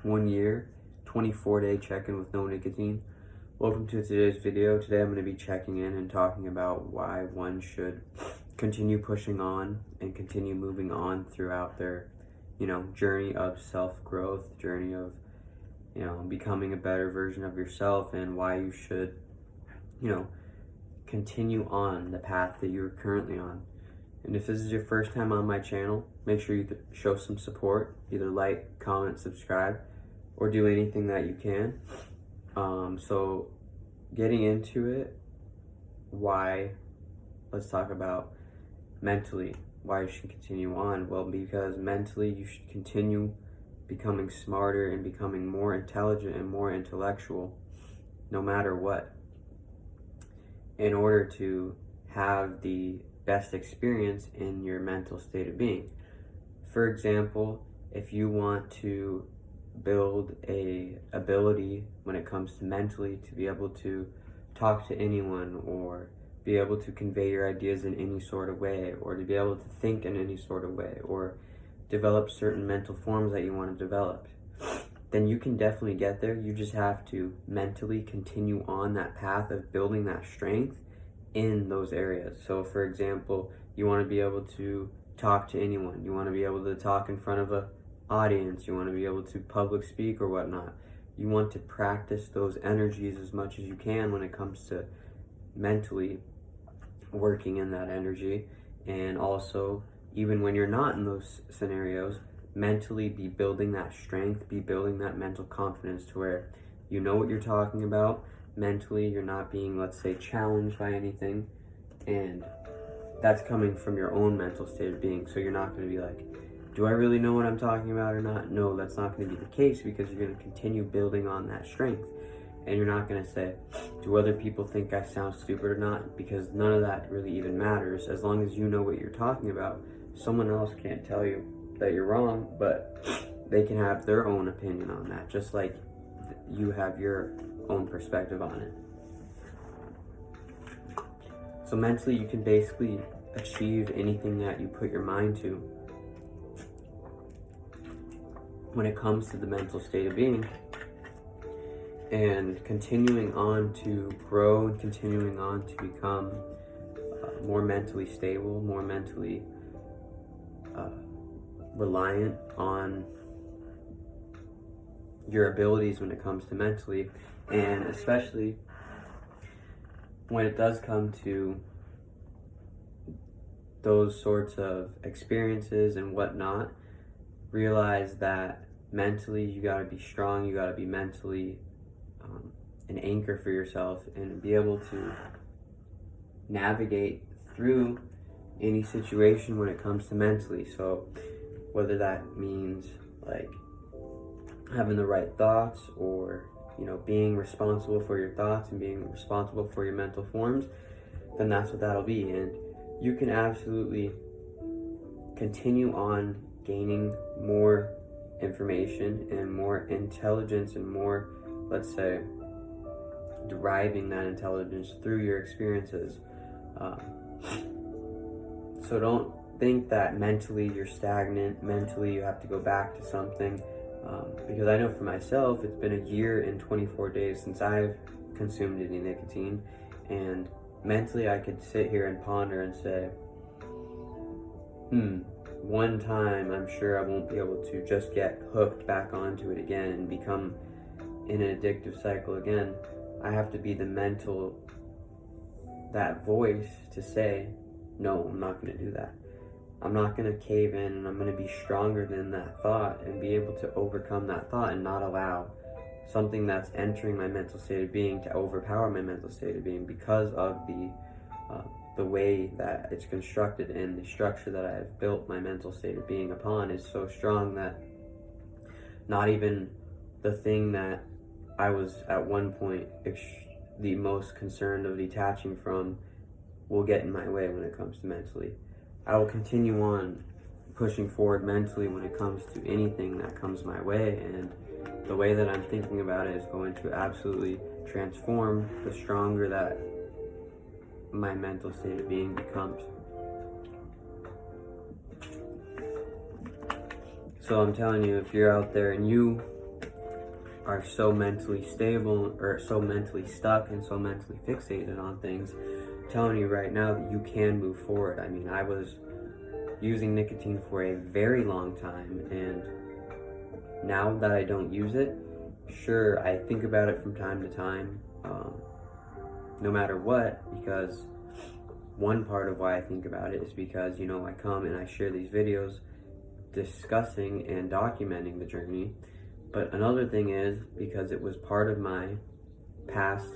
1 year, 24-day check-in with No Nicotine. Welcome to today's video. Today I'm going to be checking in and talking about why one should continue pushing on and continue moving on throughout their, journey of self-growth, journey of, becoming a better version of yourself, and why you should, continue on the path that you're currently on. And if this is your first time on my channel, make sure you show some support. Either like, comment, subscribe, or do anything that you can. So getting into it, let's talk about mentally, why you should continue on. Well, because mentally you should continue becoming smarter and becoming more intelligent and more intellectual, no matter what, in order to have the best experience in your mental state of being. For example, if you want to build a ability when it comes to mentally to be able to talk to anyone, or be able to convey your ideas in any sort of way, or to be able to think in any sort of way, or develop certain mental forms that you want to develop, then you can definitely get there. You just have to mentally continue on that path of building that strength in those areas. So for example, you want to be able to talk to anyone, you want to be able to talk in front of an audience, you want to be able to public speak or whatnot. You want to practice those energies as much as you can when it comes to mentally working in that energy. And also, even when you're not in those scenarios, mentally be building that strength, be building that mental confidence to where you know what you're talking about. Mentally, you're not being, let's say, challenged by anything, and that's coming from your own mental state of being. So you're not going to be like, do I really know what I'm talking about or not? No, that's not going to be the case, because you're going to continue building on that strength. And you're not going to say, do other people think I sound stupid or not? Because none of that really even matters. As long as you know what you're talking about, someone else can't tell you that you're wrong, but they can have their own opinion on that, just like you have your own perspective on it. So mentally, you can basically achieve anything that you put your mind to when it comes to the mental state of being, and continuing on to grow and continuing on to become more mentally stable, more mentally reliant on your abilities when it comes to mentally. And especially when it does come to those sorts of experiences and whatnot, realize that mentally you got to be strong, you got to be mentally an anchor for yourself, and be able to navigate through any situation when it comes to mentally. So whether that means like having the right thoughts, or being responsible for your thoughts and being responsible for your mental forms, then that's what that'll be. And you can absolutely continue on gaining more information and more intelligence, and more, let's say, deriving that intelligence through your experiences. So don't think that mentally you're stagnant, mentally you have to go back to something. Because I know for myself, it's been 1 year and 24 days since I've consumed any nicotine, and mentally I could sit here and ponder and say, one time I'm sure I won't be able to just get hooked back onto it again and become in an addictive cycle again. I have to be that voice to say, no, I'm not going to do that. I'm not going to cave in, and I'm going to be stronger than that thought and be able to overcome that thought, and not allow something that's entering my mental state of being to overpower my mental state of being, because of the way that it's constructed, and the structure that I have built my mental state of being upon is so strong that not even the thing that I was at one point the most concerned of detaching from will get in my way when it comes to mentally. I will continue on pushing forward mentally when it comes to anything that comes my way, and the way that I'm thinking about it is going to absolutely transform the stronger that my mental state of being becomes. So I'm telling you, if you're out there and you are so mentally stable or so mentally stuck and so mentally fixated on things, I'm telling you right now that you can move forward. I mean, I was using nicotine for a very long time, and now that I don't use it, sure, I think about it from time to time, no matter what, because one part of why I think about it is because, you know, I come and I share these videos discussing and documenting the journey. But another thing is because it was part of my past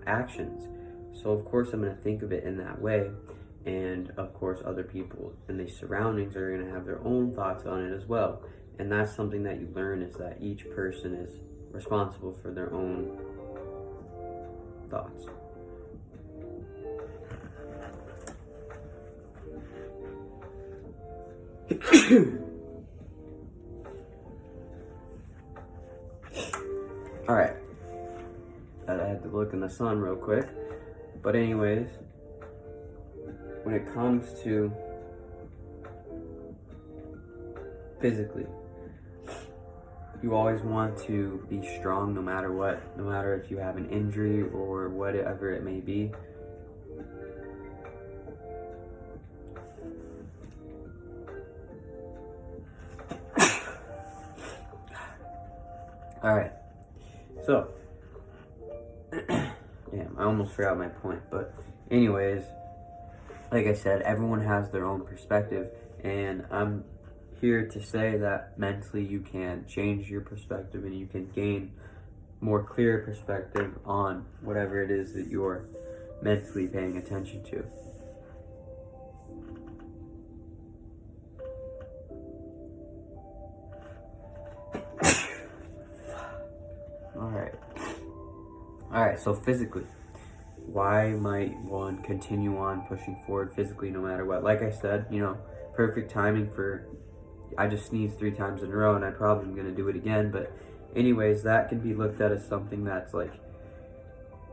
actions. So of course I'm going to think of it in that way. And of course other people in the surroundings are going to have their own thoughts on it as well. And that's something that you learn, is that each person is responsible for their own thoughts. Alright, I had to look in the sun real quick, but anyways, when it comes to physically, you always want to be strong no matter what, no matter if you have an injury or whatever it may be. Alright, so, damn, I almost forgot my point, but anyways, like I said, everyone has their own perspective, and I'm here to say that mentally you can change your perspective and you can gain more clear perspective on whatever it is that you're mentally paying attention to. Alright, so physically, why might one continue on pushing forward physically no matter what? Like I said, you know, perfect timing for, I just sneezed 3 times in a row and I probably am going to do it again, but anyways, that can be looked at as something that's like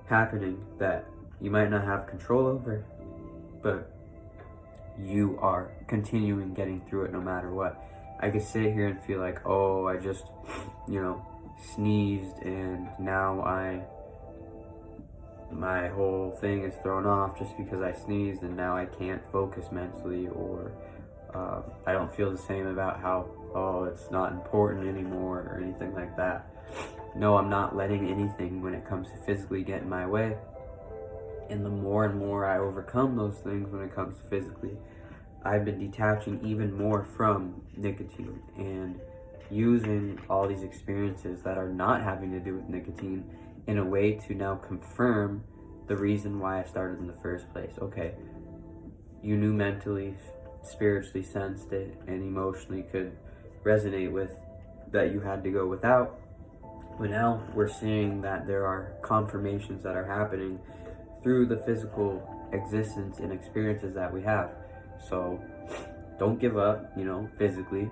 happening that you might not have control over, but you are continuing getting through it no matter what. I could sit here and feel like, oh, I just, you know, sneezed and now my whole thing is thrown off just because I sneezed, and now I can't focus mentally, or I don't feel the same about how, oh, it's not important anymore or anything like that. No, I'm not letting anything when it comes to physically get in my way. And the more and more I overcome those things when it comes to physically, I've been detaching even more from nicotine and using all these experiences that are not having to do with nicotine in a way to now confirm the reason why I started in the first place. Okay, you knew mentally, spiritually sensed it, and emotionally could resonate with that you had to go without. But now we're seeing that there are confirmations that are happening through the physical existence and experiences that we have. So don't give up, you know, physically.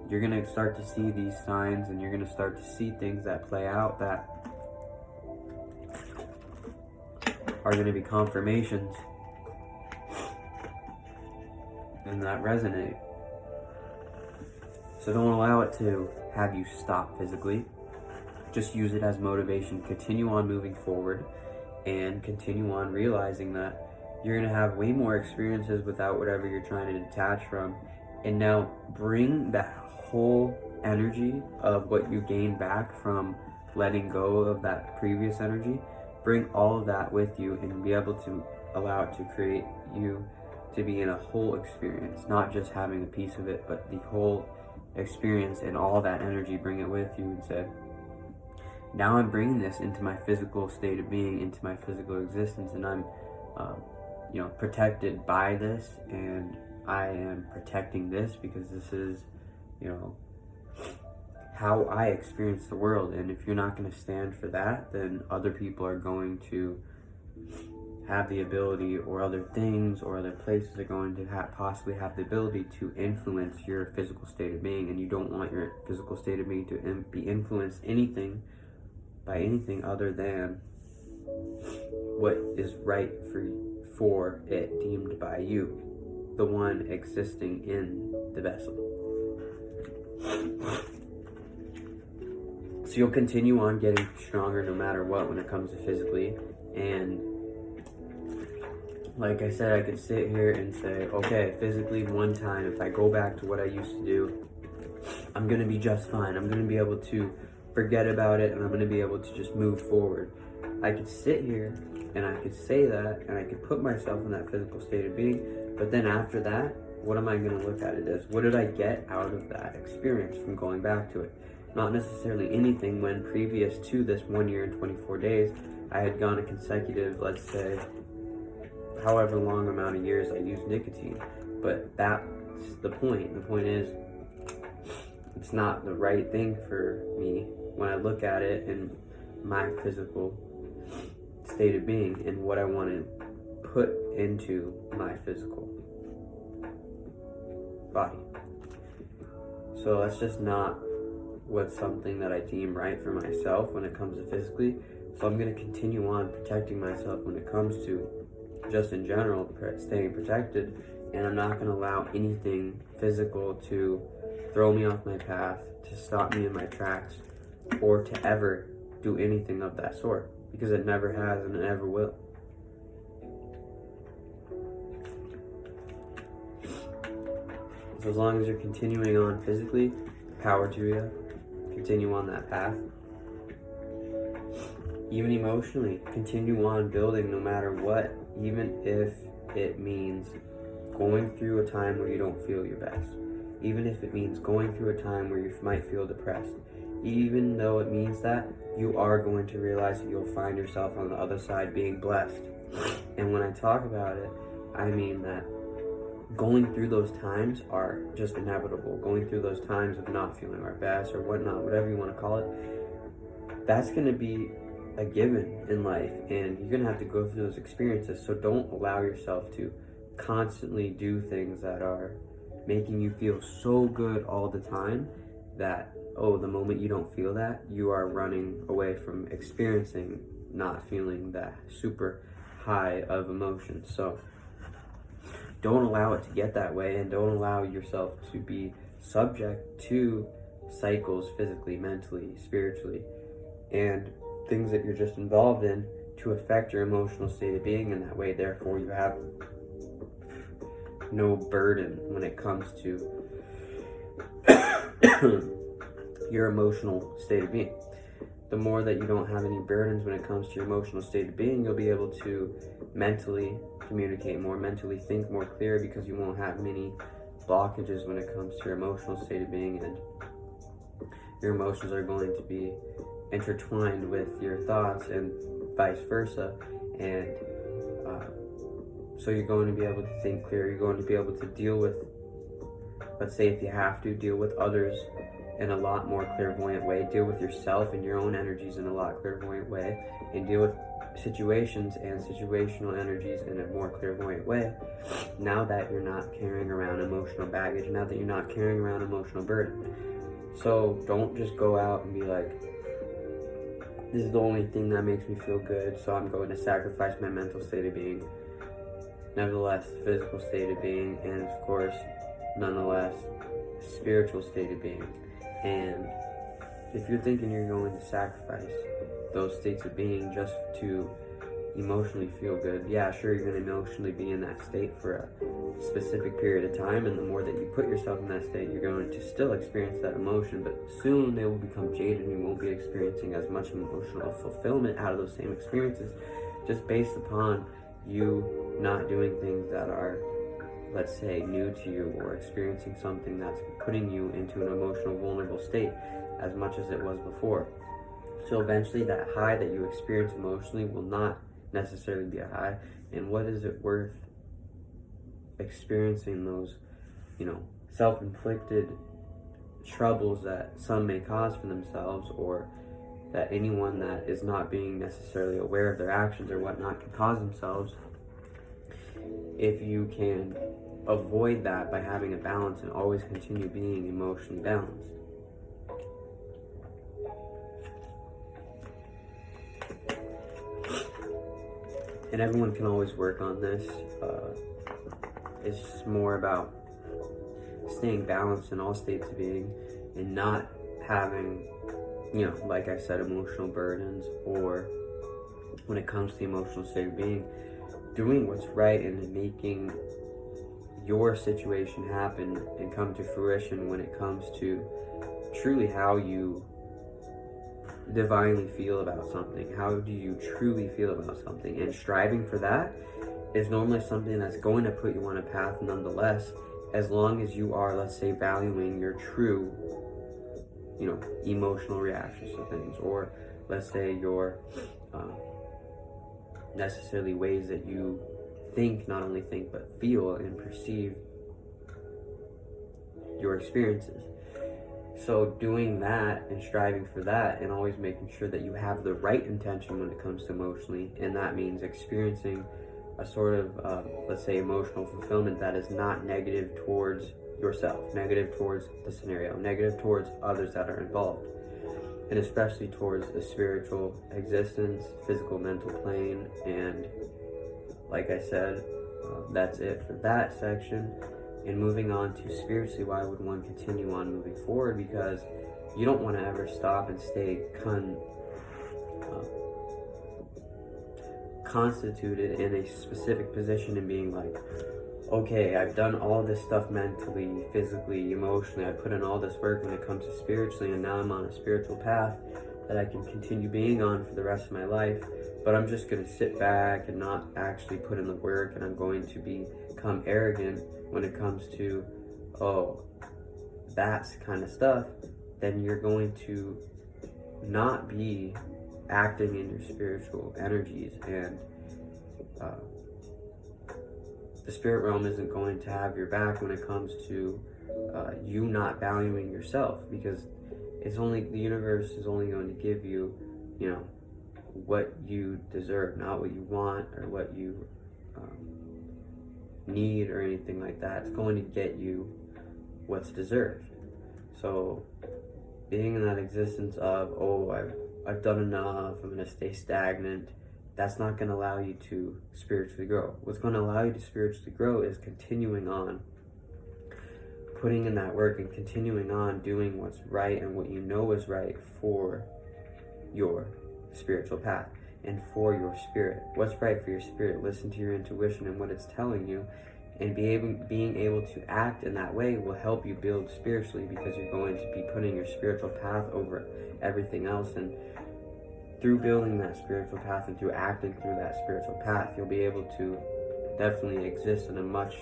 You're going to start to see these signs, and you're going to start to see things that play out that are going to be confirmations and that resonate. So don't allow it to have you stop physically. Just use it as motivation. Continue on moving forward and continue on realizing that you're going to have way more experiences without whatever you're trying to detach from. And now bring that whole energy of what you gained back from letting go of that previous energy. Bring all of that with you and be able to allow it to create you to be in a whole experience, not just having a piece of it, but the whole experience and all that energy. Bring it with you and say, now I'm bringing this into my physical state of being, into my physical existence, and I'm you know, protected by this, and I am protecting this because this is, you know, how I experience the world. And if you're not going to stand for that, then other people are going to have the ability, or other things or other places are going to possibly have the ability to influence your physical state of being. And you don't want your physical state of being to be influenced by anything other than what is right for it deemed by you, the one existing in the vessel. So you'll continue on getting stronger no matter what when it comes to physically. And like I said, I could sit here and say, okay, physically one time, if I go back to what I used to do, I'm going to be just fine. I'm going to be able to forget about it, and I'm going to be able to just move forward. I could sit here and I could say that, and I could put myself in that physical state of being, but then after that, what am I going to look at it as? What did I get out of that experience from going back to it? Not necessarily anything, when previous to this 1 year and 24 days, I had gone a consecutive, let's say, however long amount of years I used nicotine. But that's the point. The point is, it's not the right thing for me when I look at it in my physical state of being and what I want to put into my physical body. So that's just not what's something that I deem right for myself when it comes to physically. So I'm going to continue on protecting myself when it comes to just in general staying protected, and I'm not going to allow anything physical to throw me off my path, to stop me in my tracks, or to ever do anything of that sort, because it never has and it never will. So as long as you're continuing on physically, power to you, continue on that path. Even emotionally, continue on building no matter what, even if it means going through a time where you don't feel your best. Even if it means going through a time where you might feel depressed. Even though it means that, you are going to realize that you'll find yourself on the other side being blessed. And when I talk about it, I mean that going through those times are just inevitable. Going through those times of not feeling our best or whatnot, whatever you want to call it, that's going to be a given in life, and you're going to have to go through those experiences. So don't allow yourself to constantly do things that are making you feel so good all the time that, oh, the moment you don't feel that, you are running away from experiencing not feeling that super high of emotion. So don't allow it to get that way, and don't allow yourself to be subject to cycles physically, mentally, spiritually, and things that you're just involved in to affect your emotional state of being in that way. Therefore, you have no burden when it comes to your emotional state of being. The more that you don't have any burdens when it comes to your emotional state of being, you'll be able to mentally communicate more, mentally think more clear, because you won't have many blockages when it comes to your emotional state of being, and your emotions are going to be intertwined with your thoughts and vice versa. And so you're going to be able to think clear. You're going to be able to deal with, let's say if you have to, deal with others in a lot more clairvoyant way, deal with yourself and your own energies in a lot clairvoyant way, and deal with situations and situational energies in a more clairvoyant way, now that you're not carrying around emotional baggage, now that you're not carrying around emotional burden. So don't just go out and be like, this is the only thing that makes me feel good, so I'm going to sacrifice my mental state of being, nevertheless physical state of being, and of course nonetheless spiritual state of being. And if you're thinking you're going to sacrifice those states of being just to emotionally feel good, yeah, sure, you're going to emotionally be in that state for a specific period of time, and the more that you put yourself in that state, you're going to still experience that emotion, but soon they will become jaded and you won't be experiencing as much emotional fulfillment out of those same experiences, just based upon you not doing things that are, let's say, new to you, or experiencing something that's putting you into an emotional vulnerable state as much as it was before. So eventually that high that you experience emotionally will not necessarily be a high. And what is it worth experiencing those, self-inflicted troubles that some may cause for themselves, or that anyone that is not being necessarily aware of their actions or whatnot can cause themselves, if you can avoid that by having a balance and always continue being emotionally balanced. And everyone can always work on this. It's more about staying balanced in all states of being, and not having like I said, emotional burdens, or when it comes to the emotional state of being, doing what's right and making your situation happen and come to fruition when it comes to truly how you divinely feel about something. How do you truly feel about something? And striving for that is normally something that's going to put you on a path nonetheless, as long as you are, let's say, valuing your true, emotional reactions to things, or let's say your necessarily ways that you not only think, but feel and perceive your experiences. So doing that and striving for that, and always making sure that you have the right intention when it comes to emotionally, and that means experiencing a sort of, let's say, emotional fulfillment that is not negative towards yourself, negative towards the scenario, negative towards others that are involved, and especially towards the spiritual existence, physical, mental plane. And like I said, that's it for that section. And moving on to spiritually, why would one continue on moving forward? Because you don't want to ever stop and stay constituted in a specific position and being like, okay, I've done all this stuff mentally, physically, emotionally, I put in all this work when it comes to spiritually, and now I'm on a spiritual path that I can continue being on for the rest of my life, but I'm just going to sit back and not actually put in the work, and I'm going to become arrogant when it comes to, that's kind of stuff. Then you're going to not be acting in your spiritual energies, and the spirit realm isn't going to have your back when it comes to you not valuing yourself, because the universe is only going to give you, what you deserve, not what you want or what you need or anything like that. It's going to get you what's deserved. So being in that existence of, I've done enough, I'm going to stay stagnant, that's not going to allow you to spiritually grow. What's going to allow you to spiritually grow is continuing on putting in that work and continuing on doing what's right and what you know is right for your spiritual path and for your spirit. What's right for your spirit? Listen to your intuition and what it's telling you, and being able to act in that way will help you build spiritually, because you're going to be putting your spiritual path over everything else. And through building that spiritual path and through acting through that spiritual path, you'll be able to definitely exist in a much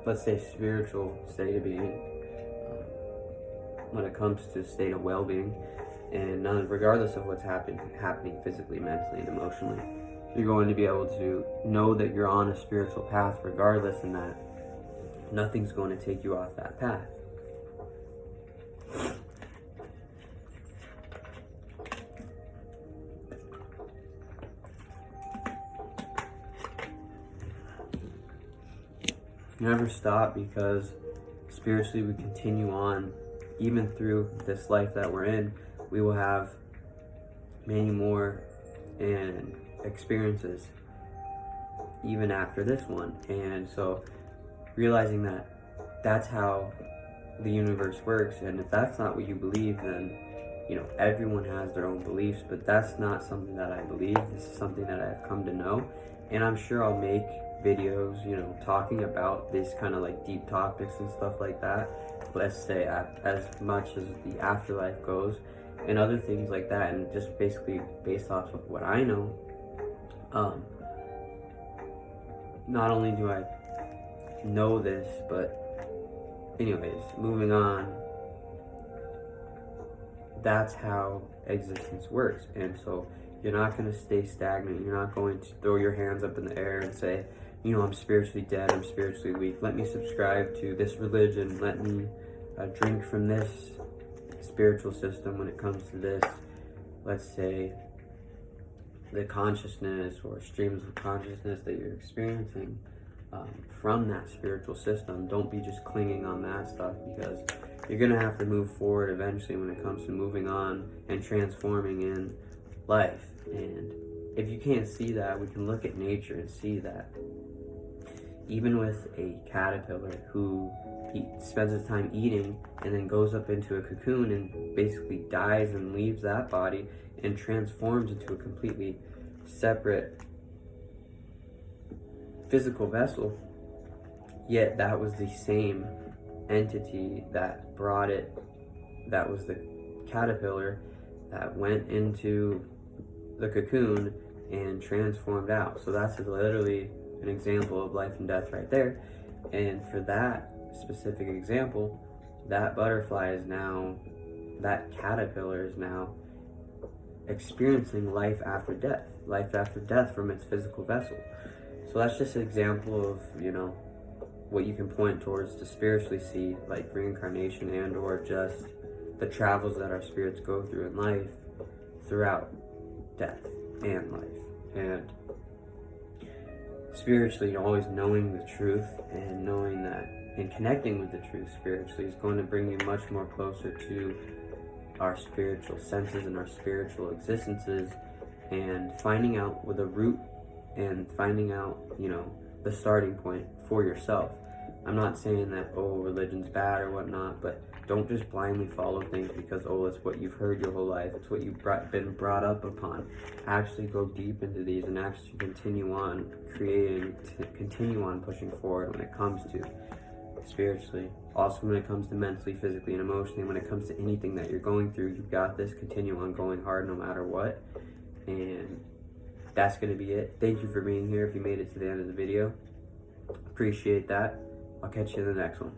let's say spiritual state of being when it comes to state of well-being. And regardless of what's happening physically, mentally, and emotionally, you're going to be able to know that you're on a spiritual path regardless, and that nothing's going to take you off that path. Never stop, because spiritually we continue on. Even through this life that we're in, we will have many more and experiences even after this one. And so realizing that that's how the universe works, and if that's not what you believe, then everyone has their own beliefs, but that's not something that I believe. This is something that I've come to know, and I'm sure I'll make videos talking about these kind of like deep topics and stuff like that, let's say as much as the afterlife goes and other things like that, and just basically based off of what I know. Not only do I know this, but anyways, moving on, that's how existence works. And so you're not going to stay stagnant. You're not going to throw your hands up in the air and say, I'm spiritually dead, I'm spiritually weak, let me subscribe to this religion, let me drink from this spiritual system when it comes to this, let's say, the consciousness or streams of consciousness that you're experiencing from that spiritual system. Don't be just clinging on that stuff, because you're going to have to move forward eventually when it comes to moving on and transforming in life. And if you can't see that, we can look at nature and see that even with a caterpillar who spends his time eating, and then goes up into a cocoon and basically dies and leaves that body and transforms into a completely separate physical vessel. Yet that was the same entity that brought it, that was the caterpillar that went into the cocoon and transformed out. So that's literally an example of life and death right there. And for that specific example, that butterfly is now, that caterpillar is now experiencing life after death from its physical vessel. So that's just an example of, you know, what you can point towards to spiritually see, like reincarnation and or just the travels that our spirits go through in life throughout death and life. And spiritually, always knowing the truth and knowing that and connecting with the truth spiritually is going to bring you much more closer to our spiritual senses and our spiritual existences, and finding out with a root and finding out, you know, the starting point for yourself. I'm not saying that, oh, religion's bad or whatnot, but don't just blindly follow things because, oh, it's what you've heard your whole life. It's what you've been brought up upon. Actually go deep into these and actually continue on creating, continue on pushing forward when it comes to spiritually. Also, when it comes to mentally, physically, and emotionally, when it comes to anything that you're going through, you've got this. Continue on going hard no matter what. And that's going to be it. Thank you for being here if you made it to the end of the video. Appreciate that. I'll catch you in the next one.